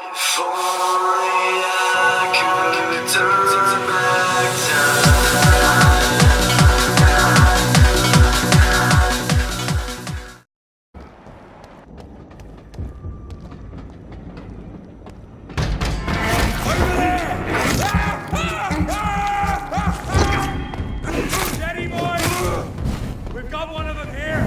If only I could turn back time. Steady, boys! We've got one of them here!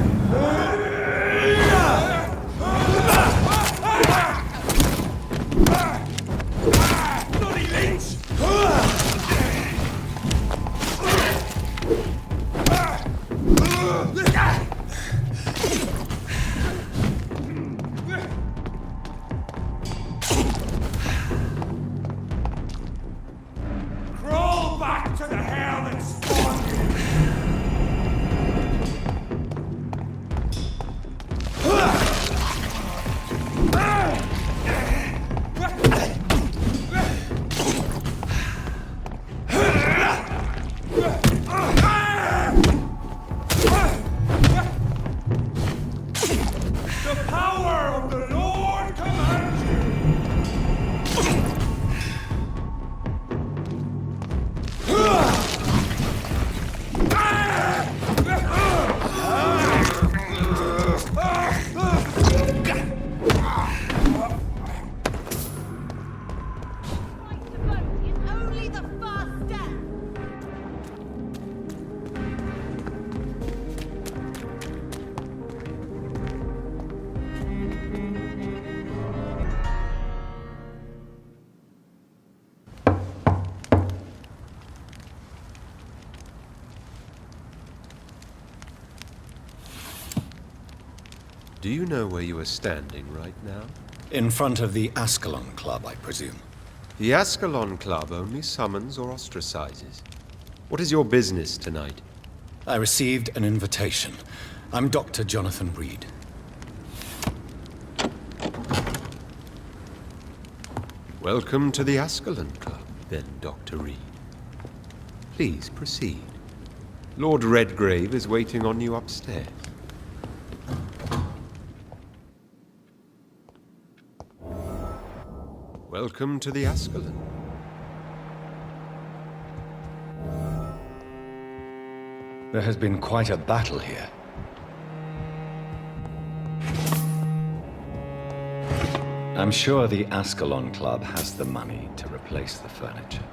Bloody leech! Crawl back to the hell that spawned you! The power of the Lord commands Right to vote is only the first step. Do you know where you are standing right now? In front of the Ascalon Club, I presume. The Ascalon Club only summons or ostracizes. What is your business tonight? I received an invitation. I'm Dr. Jonathan Reed. Welcome to the Ascalon Club, then, Dr. Reed. Please proceed. Lord Redgrave is waiting on you upstairs. Welcome to the Ascalon. There has been quite a battle here. I'm sure the Ascalon Club has the money to replace the furniture.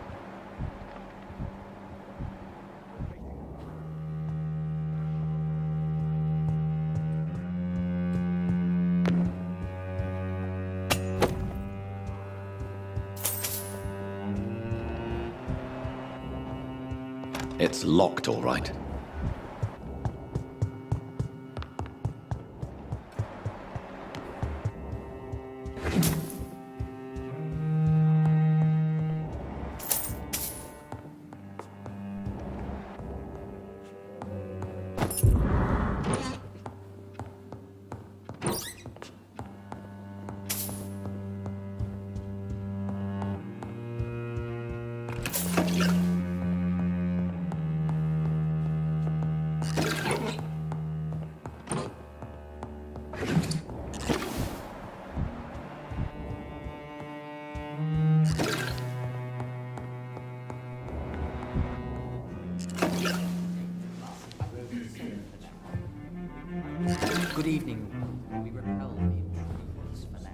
It's locked, all right. Good evening. We repel the intruders for now.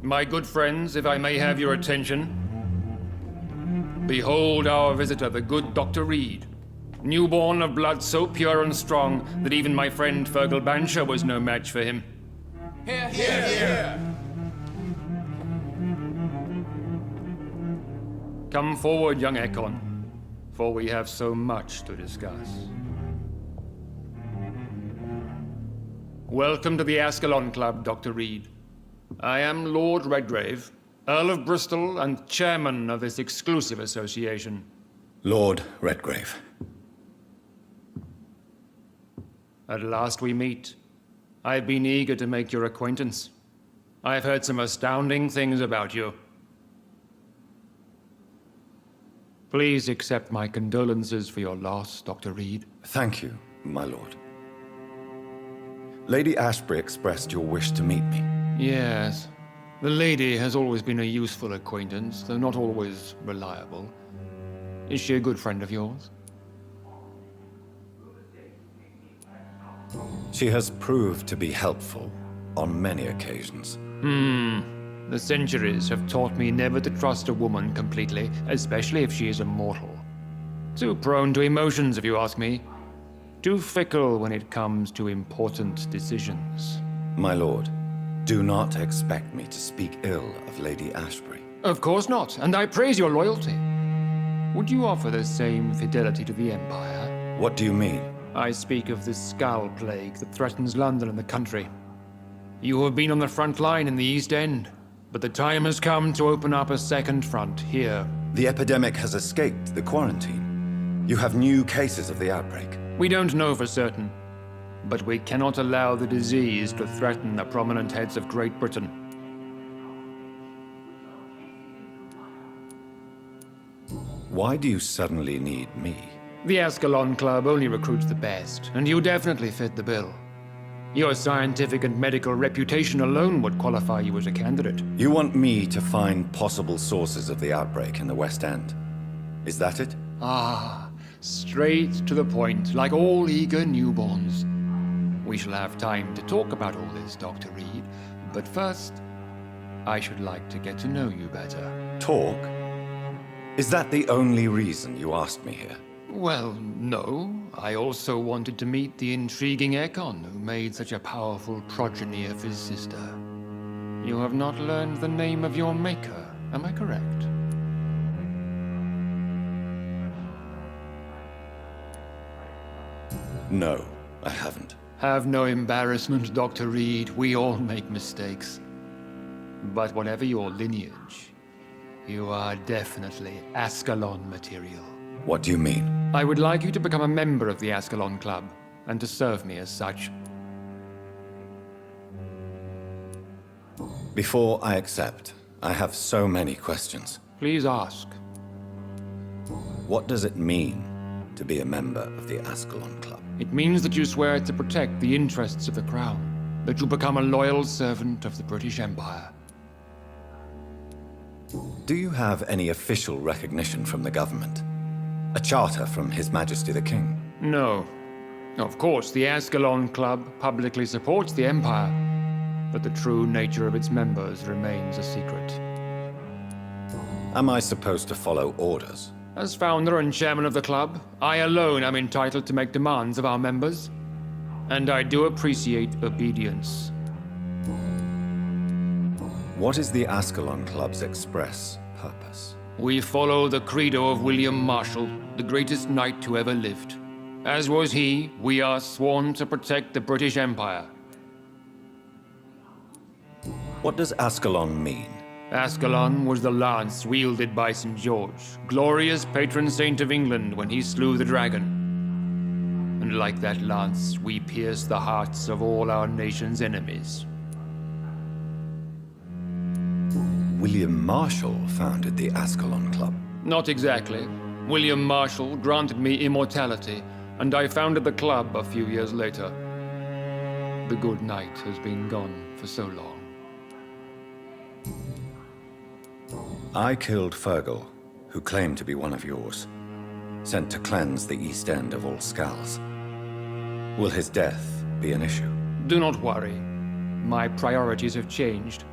My good friends, if I may have your attention. Behold our visitor, the good Dr. Reed. Newborn of blood so pure and strong that even my friend Fergal Bansher was no match for him. Here, here, here! Come forward, young Ekon, for we have so much to discuss. Welcome to the Ascalon Club, Dr. Reed. I am Lord Redgrave, Earl of Bristol and chairman of this exclusive association. Lord Redgrave. At last we meet. I've been eager to make your acquaintance. I've heard some astounding things about you. Please accept my condolences for your loss, Dr. Reed. Thank you, my lord. Lady Ashbury expressed your wish to meet me. Yes. The lady has always been a useful acquaintance, though not always reliable. Is she a good friend of yours? She has proved to be helpful on many occasions. The centuries have taught me never to trust a woman completely, especially if she is a mortal. Too prone to emotions, if you ask me. Too fickle when it comes to important decisions. My lord, do not expect me to speak ill of Lady Ashbury. Of course not, and I praise your loyalty. Would you offer the same fidelity to the Empire? What do you mean? I speak of the Skull Plague that threatens London and the country. You have been on the front line in the East End, but the time has come to open up a second front here. The epidemic has escaped the quarantine. You have new cases of the outbreak. We don't know for certain, but we cannot allow the disease to threaten the prominent heads of Great Britain. Why do you suddenly need me? The Ascalon Club only recruits the best, and you definitely fit the bill. Your scientific and medical reputation alone would qualify you as a candidate. You want me to find possible sources of the outbreak in the West End. Is that it? Ah, straight to the point, like all eager newborns. We shall have time to talk about all this, Dr. Reed, but first, I should like to get to know you better. Talk? Is that the only reason you asked me here? Well, no. I also wanted to meet the intriguing Ekon who made such a powerful progeny of his sister. You have not learned the name of your maker, am I correct? No, I haven't. Have no embarrassment, Dr. Reed. We all make mistakes. But whatever your lineage, you are definitely Ascalon material. What do you mean? I would like you to become a member of the Ascalon Club, and to serve me as such. Before I accept, I have so many questions. Please ask. What does it mean to be a member of the Ascalon Club? It means that you swear to protect the interests of the Crown, that you become a loyal servant of the British Empire. Do you have any official recognition from the government? A charter from His Majesty the King? No. Of course, the Ascalon Club publicly supports the Empire, but the true nature of its members remains a secret. Am I supposed to follow orders? As founder and chairman of the club, I alone am entitled to make demands of our members, and I do appreciate obedience. What is the Ascalon Club's express purpose? We follow the credo of William Marshall, the greatest knight who ever lived. As was he, we are sworn to protect the British Empire. What does Ascalon mean? Ascalon was the lance wielded by St. George, glorious patron saint of England when he slew the dragon. And like that lance, we pierce the hearts of all our nation's enemies. William Marshall founded the Ascalon Club. Not exactly. William Marshall granted me immortality, and I founded the club a few years later. The good knight has been gone for so long. I killed Fergal, who claimed to be one of yours, sent to cleanse the East End of all skulls. Will his death be an issue? Do not worry. My priorities have changed.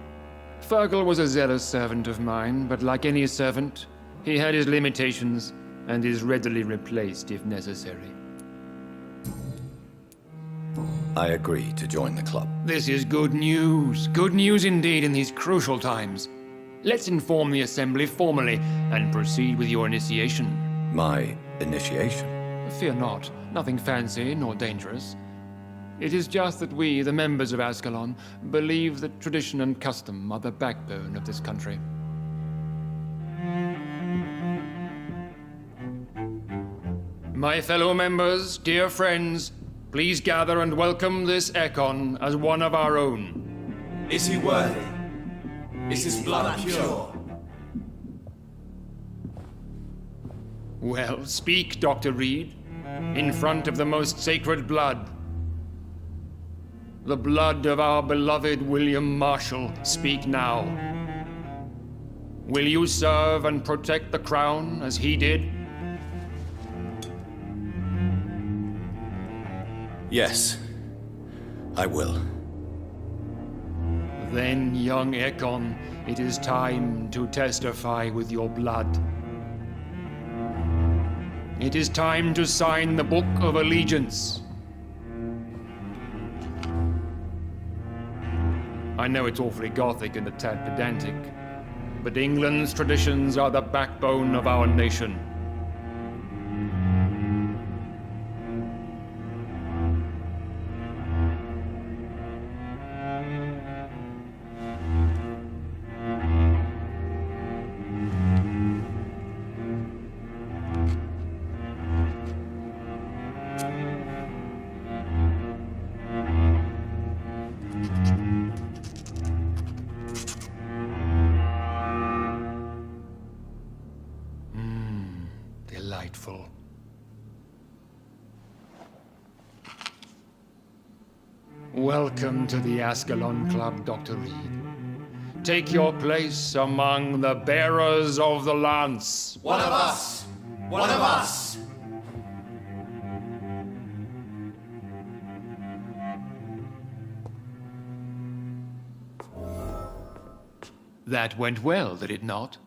Fergal was a zealous servant of mine, but like any servant, he had his limitations and is readily replaced if necessary. I agree to join the club. This is good news. Good news indeed in these crucial times. Let's inform the Assembly formally and proceed with your initiation. My initiation? Fear not. Nothing fancy nor dangerous. It is just that we, the members of Ascalon, believe that tradition and custom are the backbone of this country. My fellow members, dear friends, please gather and welcome this Ekon as one of our own. Is he worthy? Is his blood pure? Well, speak, Dr. Reed, in front of the most sacred blood. The blood of our beloved William Marshall, speak now. Will you serve and protect the crown as he did? Yes, I will. Then, young Ekon, it is time to testify with your blood. It is time to sign the Book of Allegiance. I know it's awfully gothic and a tad pedantic, but England's traditions are the backbone of our nation. Delightful. Welcome to the Ascalon Club, Dr. Reed. Take your place among the bearers of the lance. One of us! One of us! That went well, did it not?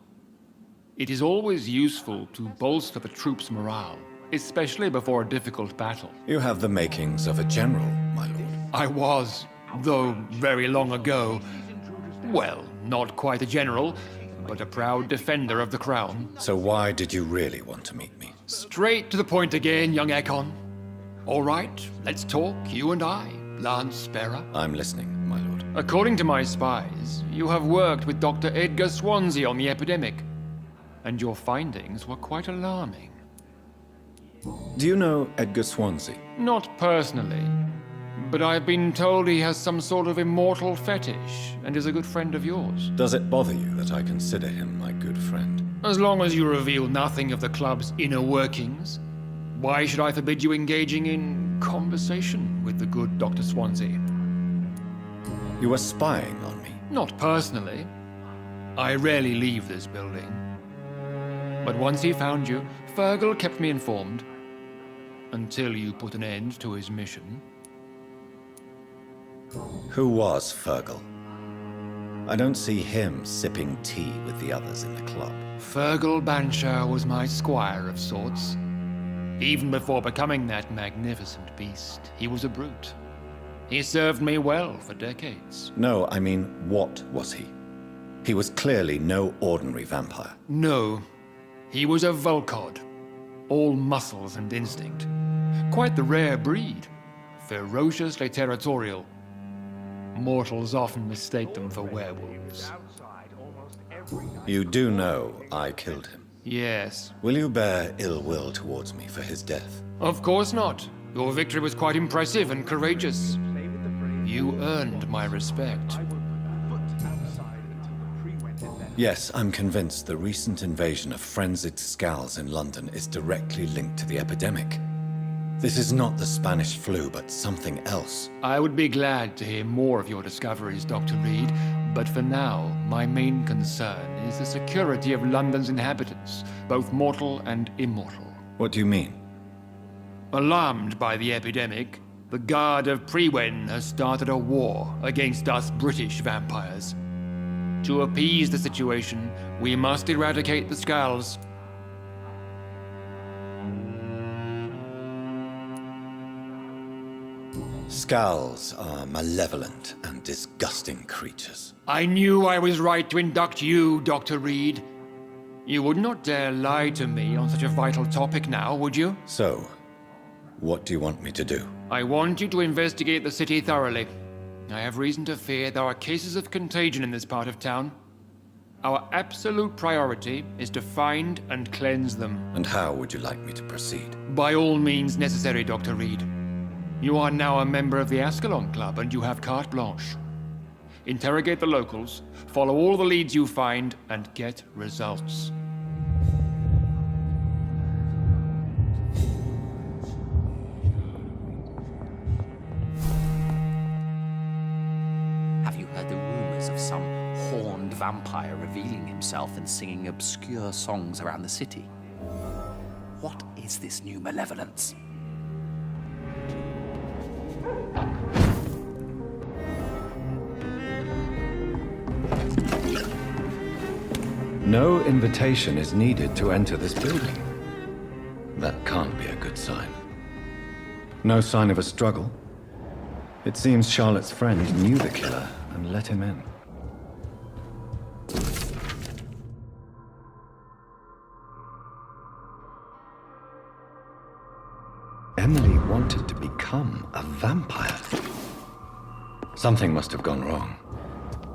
It is always useful to bolster the troops' morale, especially before a difficult battle. You have the makings of a general, my lord. I was, though very long ago, well, not quite a general, but a proud defender of the crown. So why did you really want to meet me? Straight to the point again, young Ekon. All right, let's talk, you and I, Lance Sparrow. I'm listening, my lord. According to my spies, you have worked with Dr. Edgar Swansea on the epidemic, and your findings were quite alarming. Do you know Edgar Swansea? Not personally, but I've been told he has some sort of immortal fetish and is a good friend of yours. Does it bother you that I consider him my good friend? As long as you reveal nothing of the club's inner workings, why should I forbid you engaging in conversation with the good Dr. Swansea? You were spying on me. Not personally. I rarely leave this building. But once he found you, Fergal kept me informed. Until you put an end to his mission. Who was Fergal? I don't see him sipping tea with the others in the club. Fergal Banshire was my squire of sorts. Even before becoming that magnificent beast, he was a brute. He served me well for decades. No, I mean, what was he? He was clearly no ordinary vampire. No, he was a Volcod. All muscles and instinct. Quite the rare breed. Ferociously territorial. Mortals often mistake them for werewolves. You do know I killed him. Yes. Will you bear ill will towards me for his death? Of course not. Your victory was quite impressive and courageous. You earned my respect. Yes, I'm convinced the recent invasion of frenzied Scals in London is directly linked to the epidemic. This is not the Spanish flu, but something else. I would be glad to hear more of your discoveries, Dr. Reed, but for now, my main concern is the security of London's inhabitants, both mortal and immortal. What do you mean? Alarmed by the epidemic, the Guard of Prewen has started a war against us British vampires. To appease the situation, we must eradicate the Scals. Scals are malevolent and disgusting creatures. I knew I was right to induct you, Dr. Reed. You would not dare lie to me on such a vital topic now, would you? So, what do you want me to do? I want you to investigate the city thoroughly. I have reason to fear there are cases of contagion in this part of town. Our absolute priority is to find and cleanse them. And how would you like me to proceed? By all means necessary, Dr. Reed. You are now a member of the Ascalon Club and you have carte blanche. Interrogate the locals, follow all the leads you find, and get results. vampire revealing himself and singing obscure songs around the city. What is this new malevolence? No invitation is needed to enter this building. That can't be a good sign. No sign of a struggle. It seems Charlotte's friend knew the killer and let him in. Emily wanted to become a vampire. Something must have gone wrong.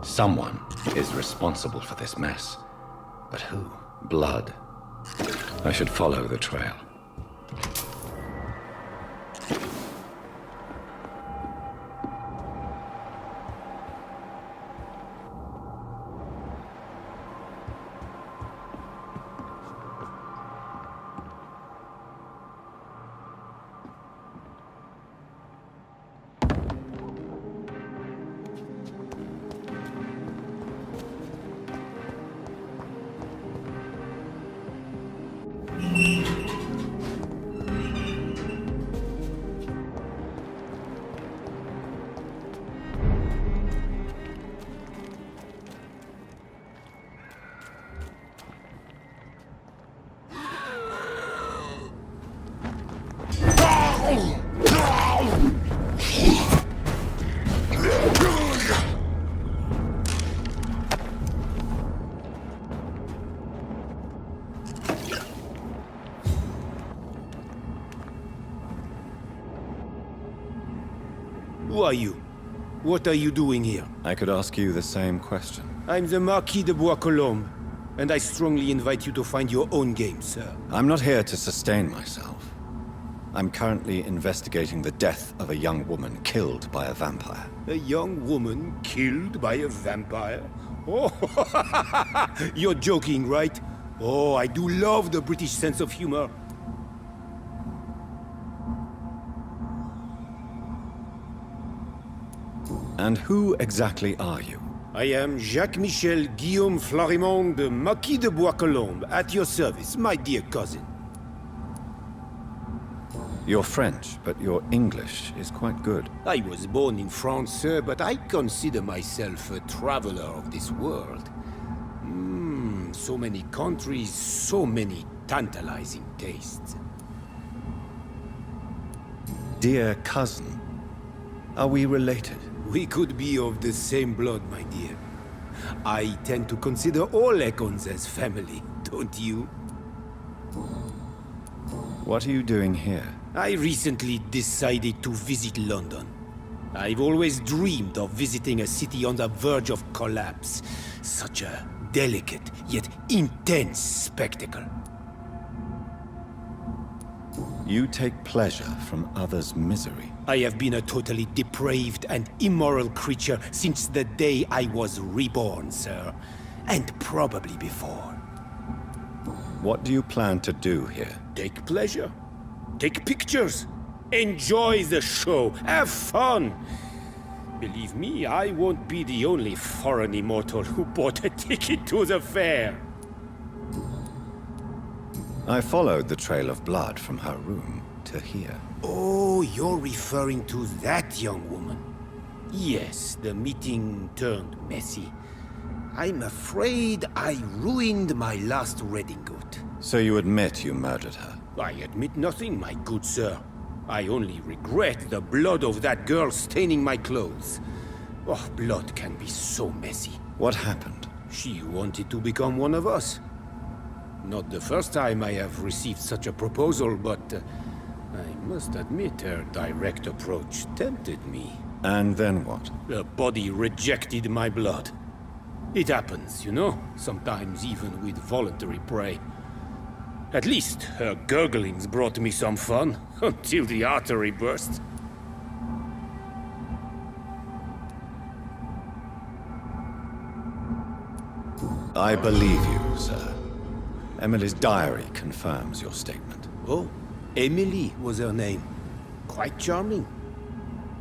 Someone is responsible for this mess. But who? Blood. I should follow the trail. Who are you? What are you doing here? I could ask you the same question. I'm the Marquis de Bois-Colombes, and I strongly invite you to find your own game, sir. I'm not here to sustain myself. I'm currently investigating the death of a young woman killed by a vampire. A young woman killed by a vampire? Oh, you're joking, right? Oh, I do love the British sense of humor. And who exactly are you? I am Jacques-Michel Guillaume Florimond de Marquis de Bois-Colombes, at your service, my dear cousin. You're French, but your English is quite good. I was born in France, sir, but I consider myself a traveler of this world. So many countries, so many tantalizing tastes. Dear cousin, are we related? We could be of the same blood, my dear. I tend to consider all Econs as family, don't you? What are you doing here? I recently decided to visit London. I've always dreamed of visiting a city on the verge of collapse. Such a delicate, yet intense spectacle. You take pleasure from others' misery. I have been a totally depraved and immoral creature since the day I was reborn, sir. And probably before. What do you plan to do here? Take pleasure. Take pictures. Enjoy the show. Have fun. Believe me, I won't be the only foreign immortal who bought a ticket to the fair. I followed the trail of blood from her room to here. Oh, you're referring to that young woman. Yes, the meeting turned messy. I'm afraid I ruined my last redingote. So you admit you murdered her? I admit nothing, my good sir. I only regret the blood of that girl staining my clothes. Oh, blood can be so messy. What happened? She wanted to become one of us. Not the first time I have received such a proposal, but I must admit her direct approach tempted me. And then what? The body rejected my blood. It happens, you know, sometimes even with voluntary prey. At least her gurglings brought me some fun, until the artery burst. I believe you, sir. Emily's diary confirms your statement. Oh, Emily was her name. Quite charming.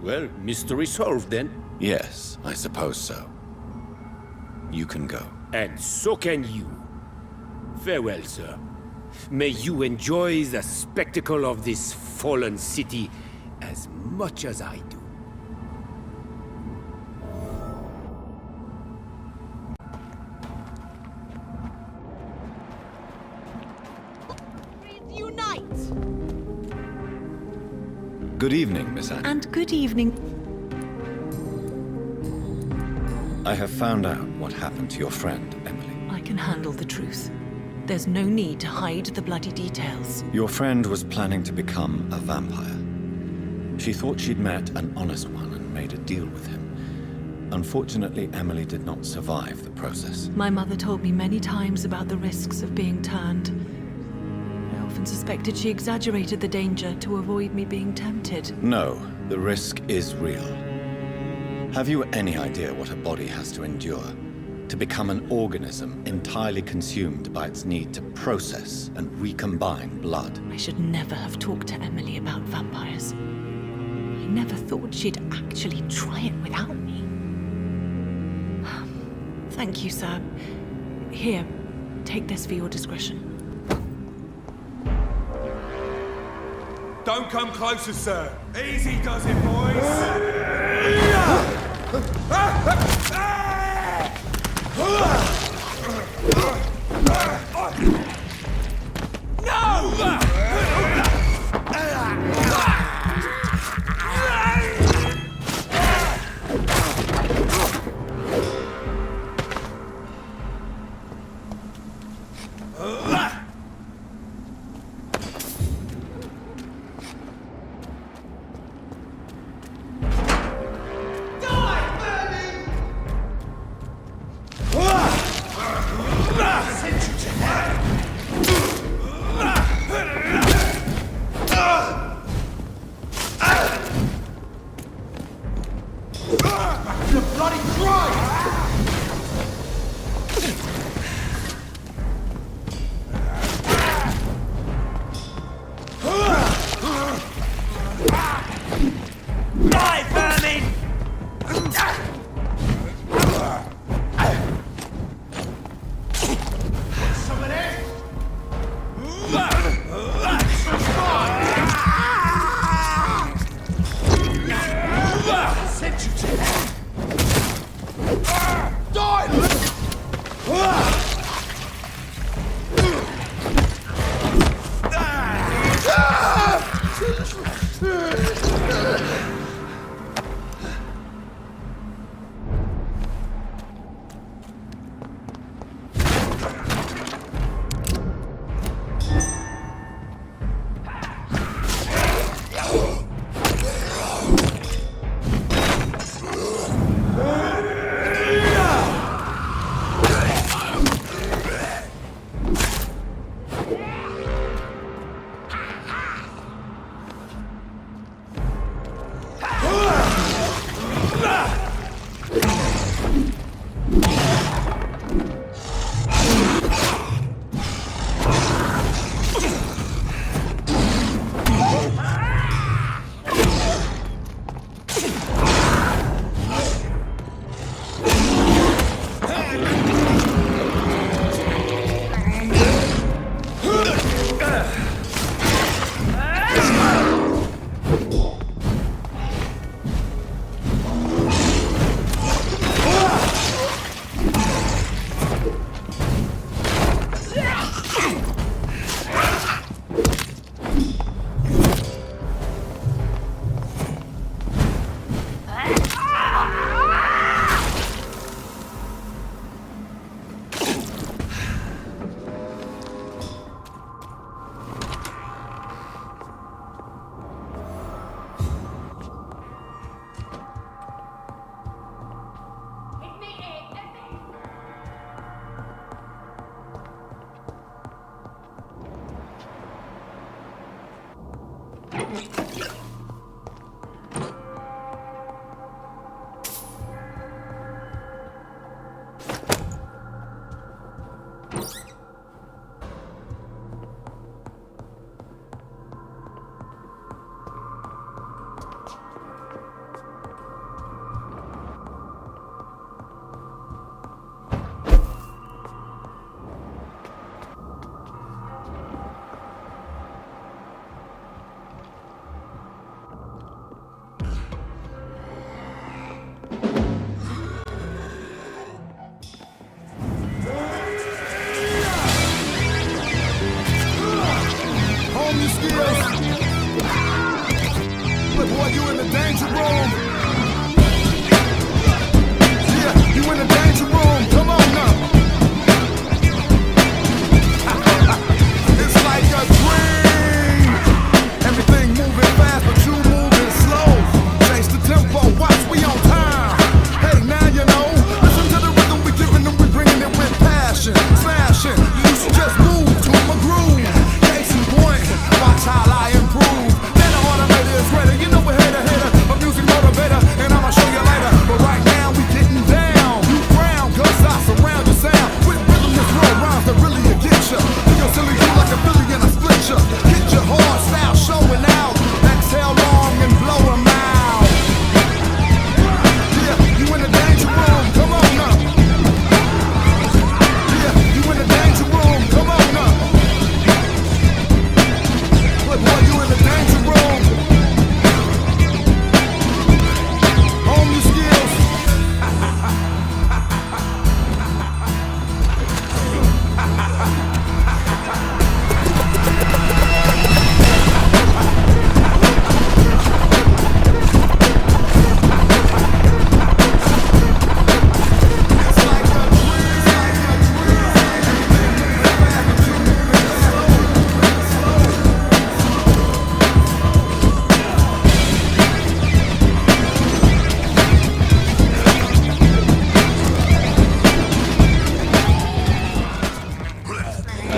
Well, mystery solved then. Yes, I suppose so. You can go. And so can you. Farewell, sir. May you enjoy the spectacle of this fallen city as much as I do. Unite! Good evening, Miss Anne. And good evening. I have found out what happened to your friend, Emily. I can handle the truth. There's no need to hide the bloody details. Your friend was planning to become a vampire. She thought she'd met an honest one and made a deal with him. Unfortunately, Emily did not survive the process. My mother told me many times about the risks of being turned. I often suspected she exaggerated the danger to avoid me being tempted. No, the risk is real. Have you any idea what a body has to endure? To become an organism entirely consumed by its need to process and recombine blood. I should never have talked to Emily about vampires. I never thought she'd actually try it without me. Thank you, sir. Here, take this for your discretion. Don't come closer, sir. Easy does it, boys.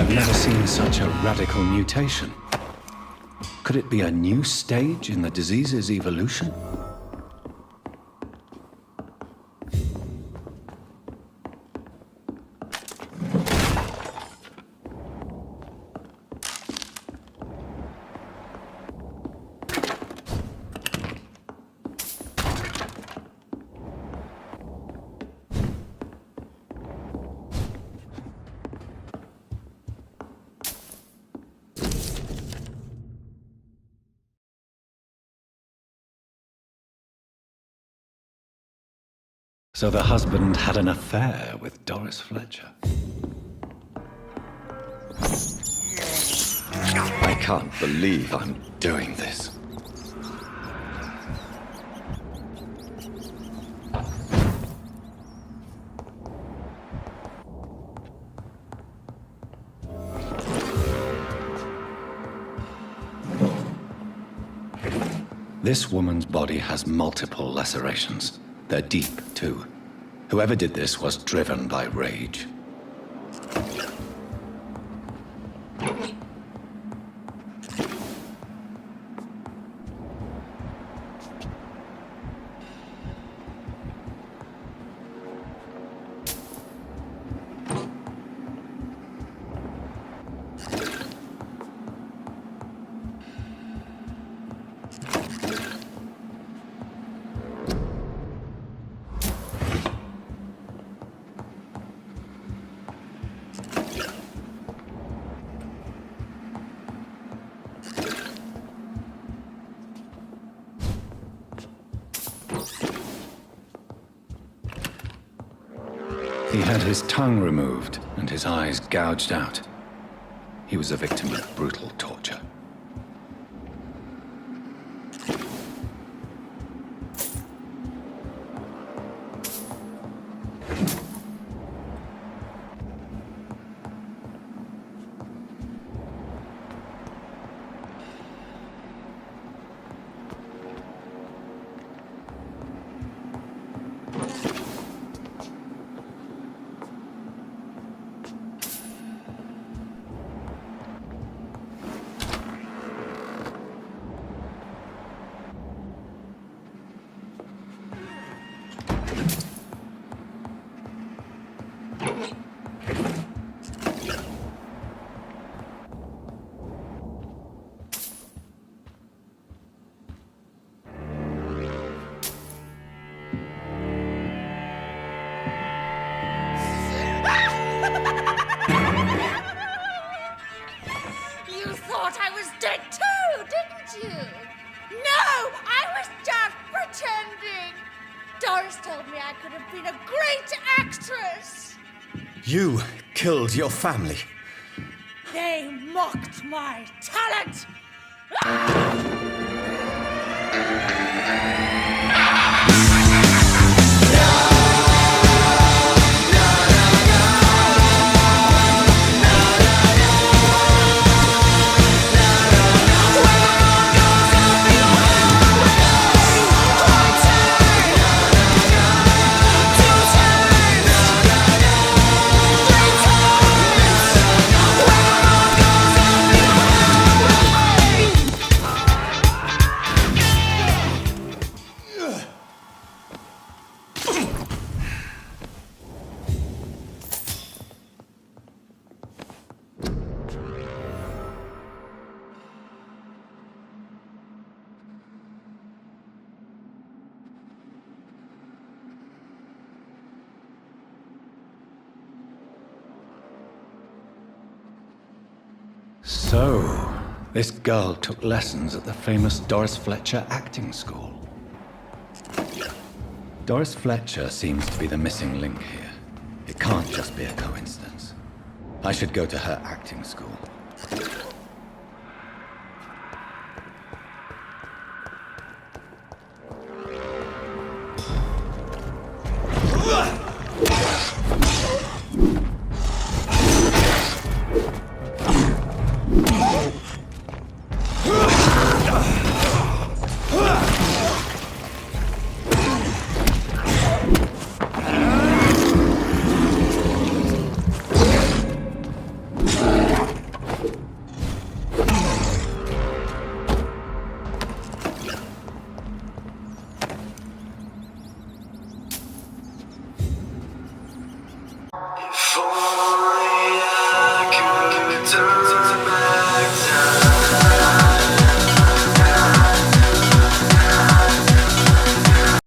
I've never seen such a radical mutation. Could it be a new stage in the disease's evolution? So the husband had an affair with Doris Fletcher. I can't believe I'm doing this. This woman's body has multiple lacerations. They're deep, too. Whoever did this was driven by rage. He had his tongue removed and his eyes gouged out. He was a victim of brutal torture. You thought I was dead too, didn't you? No, I was just pretending. Doris told me I could have been a great actress. You killed your family. They mocked my talent. So, this girl took lessons at the famous Doris Fletcher acting school. Doris Fletcher seems to be the missing link here. It can't just be a coincidence. I should go to her acting school.